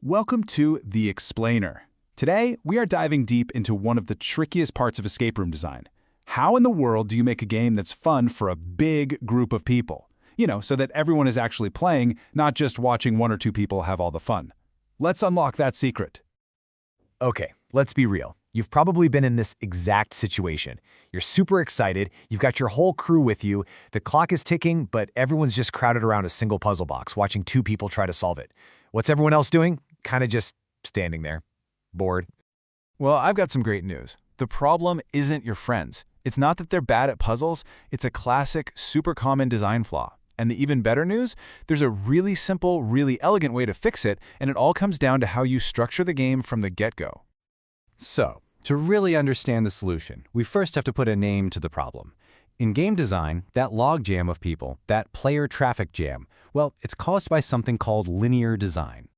Welcome to The Explainer. Today, we are diving deep into one of the trickiest parts of escape room design. How in the world do you make a game that's fun for a big group of people? So that everyone is actually playing, not just watching one or two people have all the fun. Let's unlock that secret. Okay, let's be real. You've probably been in this exact situation. You're super excited, you've got your whole crew with you, the clock is ticking, but everyone's just crowded around a single puzzle box, watching two people try to solve it. What's everyone else doing? Kind of just standing there, bored. Well, I've got some great news. The problem isn't your friends. It's not that they're bad at puzzles, it's a classic, super common design flaw. And the even better news? There's a really simple, really elegant way to fix it, and it all comes down to how you structure the game from the get-go. So, to really understand the solution, we first have to put a name to the problem. In game design, that logjam of people, that player traffic jam, well, it's caused by something called linear design.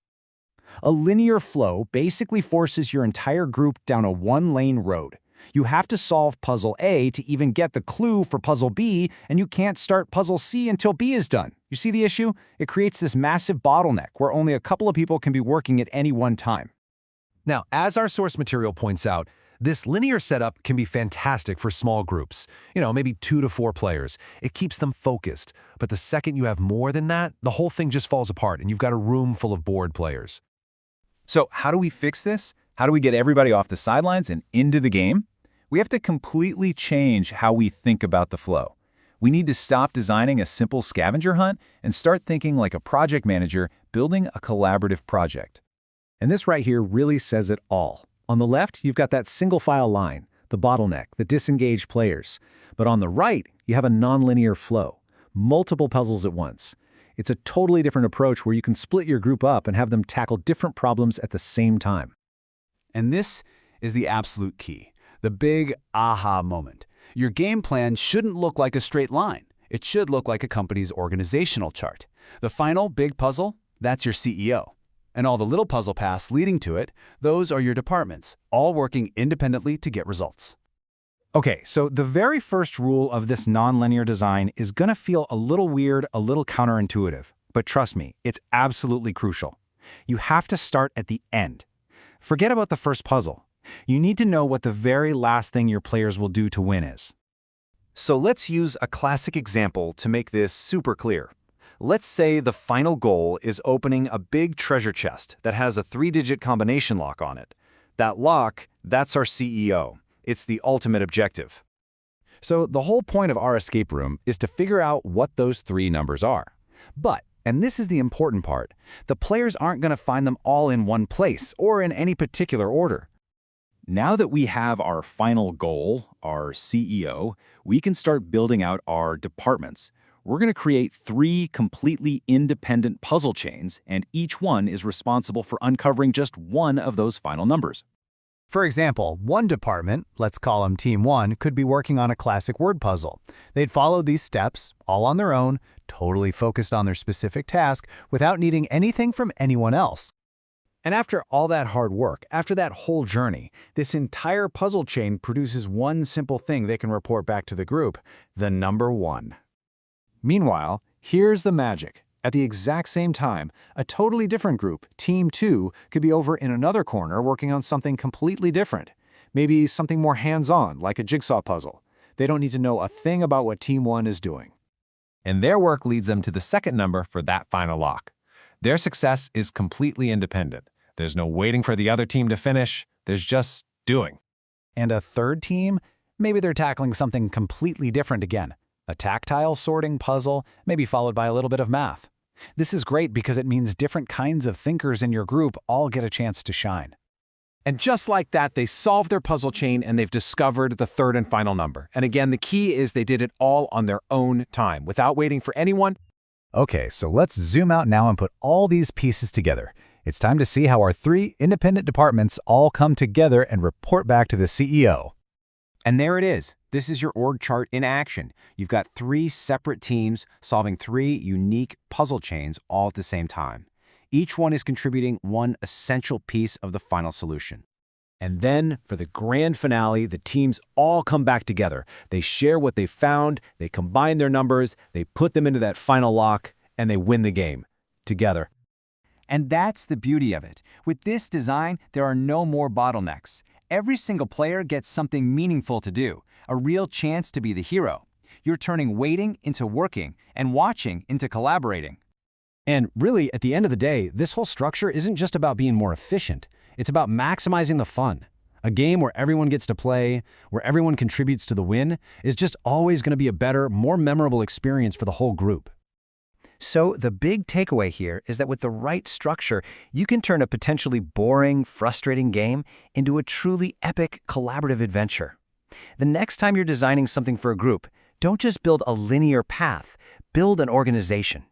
A linear flow basically forces your entire group down a one-lane road. You have to solve puzzle A to even get the clue for puzzle B, and you can't start puzzle C until B is done. You see the issue? It creates this massive bottleneck where only a couple of people can be working at any one time. Now, as our source material points out, this linear setup can be fantastic for small groups, maybe 2 to 4 players. It keeps them focused. But the second you have more than that, the whole thing just falls apart and you've got a room full of bored players. So how do we fix this? How do we get everybody off the sidelines and into the game? We have to completely change how we think about the flow. We need to stop designing a simple scavenger hunt and start thinking like a project manager building a collaborative project. And this right here really says it all. On the left, you've got that single file line, the bottleneck, the disengaged players. But on the right, you have a nonlinear flow, multiple puzzles at once. It's a totally different approach where you can split your group up and have them tackle different problems at the same time. And this is the absolute key, the big aha moment. Your game plan shouldn't look like a straight line. It should look like a company's organizational chart. The final big puzzle, that's your CEO. And all the little puzzle paths leading to it, those are your departments, all working independently to get results. Okay, so the very first rule of this nonlinear design is going to feel a little weird, a little counterintuitive. But trust me, it's absolutely crucial. You have to start at the end. Forget about the first puzzle. You need to know what the very last thing your players will do to win is. So let's use a classic example to make this super clear. Let's say the final goal is opening a big treasure chest that has a 3-digit combination lock on it. That lock, that's our CEO. It's the ultimate objective. So the whole point of our escape room is to figure out what those 3 numbers are. But, and this is the important part, the players aren't going to find them all in one place or in any particular order. Now that we have our final goal, our CEO, we can start building out our departments. We're going to create 3 completely independent puzzle chains, and each one is responsible for uncovering just one of those final numbers. For example, one department, let's call them Team 1, could be working on a classic word puzzle. They'd follow these steps, all on their own, totally focused on their specific task, without needing anything from anyone else. And after all that hard work, after that whole journey, this entire puzzle chain produces one simple thing they can report back to the group, the number 1. Meanwhile, here's the magic. At the exact same time, a totally different group, Team 2, could be over in another corner working on something completely different. Maybe something more hands-on, like a jigsaw puzzle. They don't need to know a thing about what Team 1 is doing. And their work leads them to the second number for that final lock. Their success is completely independent. There's no waiting for the other team to finish. There's just doing. And a third team? Maybe they're tackling something completely different again. A tactile sorting puzzle, maybe followed by a little bit of math. This is great because it means different kinds of thinkers in your group all get a chance to shine. And just like that, they solve their puzzle chain and they've discovered the third and final number. And again, the key is they did it all on their own time, without waiting for anyone. Okay, so let's zoom out now and put all these pieces together. It's time to see how our 3 independent departments all come together and report back to the CEO. And there it is. This is your org chart in action. You've got 3 separate teams solving 3 unique puzzle chains all at the same time. Each one is contributing one essential piece of the final solution. And then, for the grand finale, the teams all come back together. They share what they found, they combine their numbers, they put them into that final lock, and they win the game. Together. And that's the beauty of it. With this design, there are no more bottlenecks. Every single player gets something meaningful to do, a real chance to be the hero. You're turning waiting into working and watching into collaborating. And really, at the end of the day, this whole structure isn't just about being more efficient. It's about maximizing the fun. A game where everyone gets to play, where everyone contributes to the win, is just always going to be a better, more memorable experience for the whole group. So the big takeaway here is that with the right structure, you can turn a potentially boring, frustrating game into a truly epic, collaborative adventure. The next time you're designing something for a group, don't just build a linear path, build an organization.